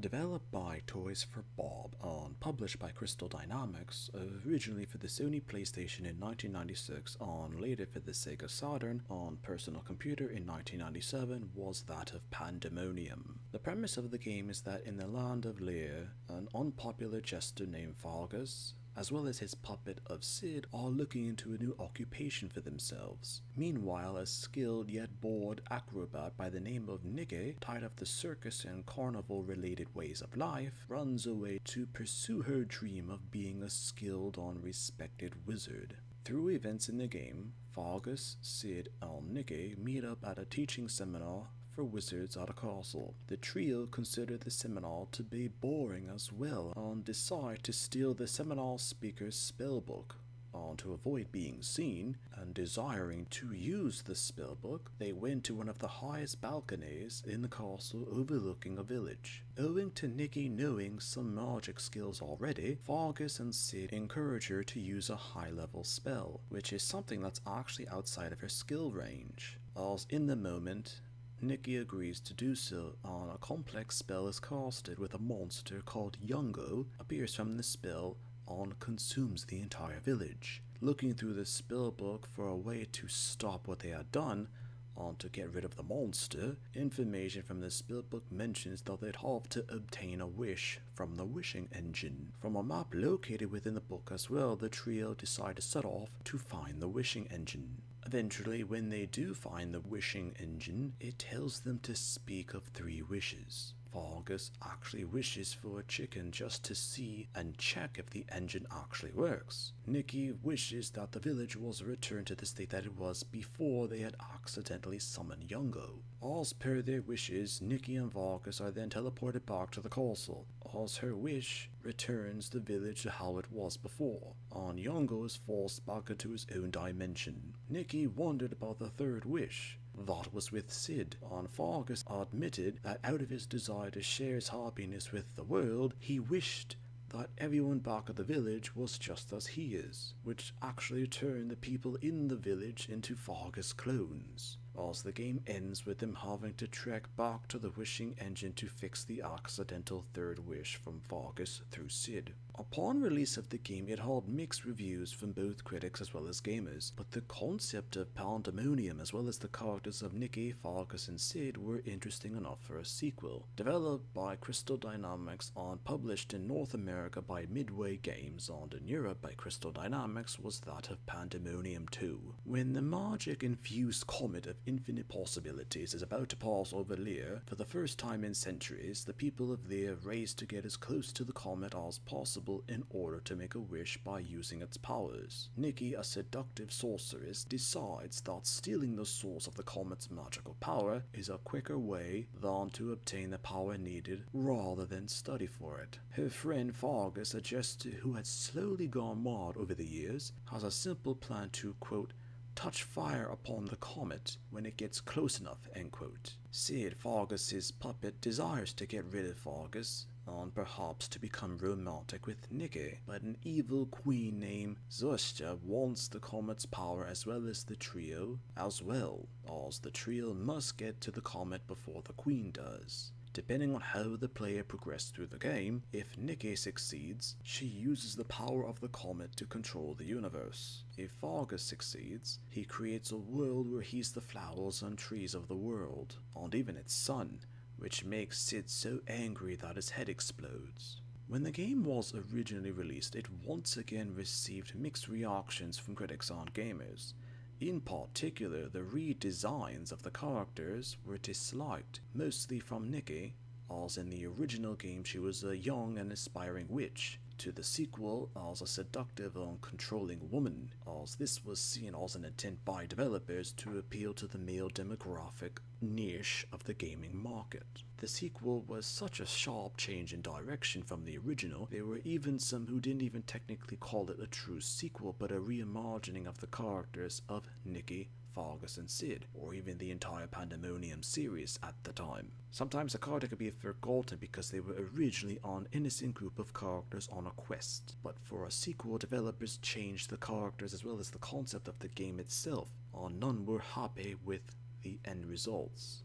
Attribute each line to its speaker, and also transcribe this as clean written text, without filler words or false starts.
Speaker 1: Developed by Toys for Bob and published by Crystal Dynamics, originally for the Sony PlayStation in 1996 and later for the Sega Saturn on personal computer in 1997, was that of Pandemonium. The premise of the game is that in the land of Lear, an unpopular jester named Fargus, as well as his puppet of Sid, are looking into a new occupation for themselves. Meanwhile, a skilled yet bored acrobat by the name of Nikki, tired of the circus and carnival related ways of life, runs away to pursue her dream of being a skilled and respected wizard. Through events in the game, Fargus, Sid, and Nikki meet up at a teaching seminar for wizards at a castle. The trio consider the seminar to be boring as well and decide to steal the seminar speaker's spellbook. And to avoid being seen and desiring to use the spellbook, they went to one of the highest balconies in the castle overlooking a village. Owing to Nikki knowing some magic skills already, Fargus and Sid encourage her to use a high-level spell, which is something that's actually outside of her skill range. As in the moment, Nikki agrees to do so, and a complex spell is casted with a monster called Yungo appears from the spell and consumes the entire village. Looking through the spellbook for a way to stop what they had done and to get rid of the monster, information from the spellbook mentions that they'd have to obtain a wish from the wishing engine. From a map located within the book as well, the trio decide to set off to find the wishing engine. Eventually, when they do find the wishing engine, it tells them to speak of 3 wishes. Fargus actually wishes for a chicken just to see and check if the engine actually works. Nikki wishes that the village was returned to the state that it was before they had accidentally summoned Yungo. As per their wishes, Nikki and Fargus are then teleported back to the castle. As her wish returns the village to how it was before, and Yungo is forced back into his own dimension. Nikki wondered about the 3rd wish. That was with Sid, and Fargus admitted that out of his desire to share his happiness with the world, he wished that everyone back at the village was just as he is, which actually turned the people in the village into Fargus clones. As the game ends with them having to trek back to the wishing engine to fix the accidental 3rd wish from Fargus through Sid. Upon release of the game, it had mixed reviews from both critics as well as gamers, but the concept of Pandemonium as well as the characters of Nikki, Fargus and Sid were interesting enough for a sequel. Developed by Crystal Dynamics and published in North America by Midway Games and in Europe by Crystal Dynamics was that of Pandemonium 2. When the magic-infused comet of infinite possibilities is about to pass over Lear, for the first time in centuries, the people of Lear race to get as close to the comet as possible in order to make a wish by using its powers. Nikki, a seductive sorceress, decides that stealing the source of the comet's magical power is a quicker way than to obtain the power needed rather than study for it. Her friend Fargus, a jester who had slowly gone mad over the years, has a simple plan to, quote, touch fire upon the comet when it gets close enough, end quote. Sid, Fargus's puppet, desires to get rid of Fargus and perhaps to become romantic with Nikki, but an evil queen named Zostya wants the comet's power as well as the trio, as the trio must get to the comet before the queen does. Depending on how the player progresses through the game, if Nikki succeeds, she uses the power of the comet to control the universe. If Fargus succeeds, he creates a world where he's the flowers and trees of the world, and even its sun, which makes Sid so angry that his head explodes. When the game was originally released, it once again received mixed reactions from critics and gamers. In particular, the redesigns of the characters were disliked, mostly from Nikki, as in the original game she was a young and aspiring witch, to the sequel as a seductive and controlling woman, as this was seen as an attempt by developers to appeal to the male demographic niche of the gaming market. The sequel was such a sharp change in direction from the original, there were even some who didn't even technically call it a true sequel but a reimagining of the characters of Nikki, Fargus and Sid, or even the entire Pandemonium series at the time. Sometimes a character could be forgotten because they were originally an innocent group of characters on a quest, but for a sequel, developers changed the characters as well as the concept of the game itself, and none were happy with the end results.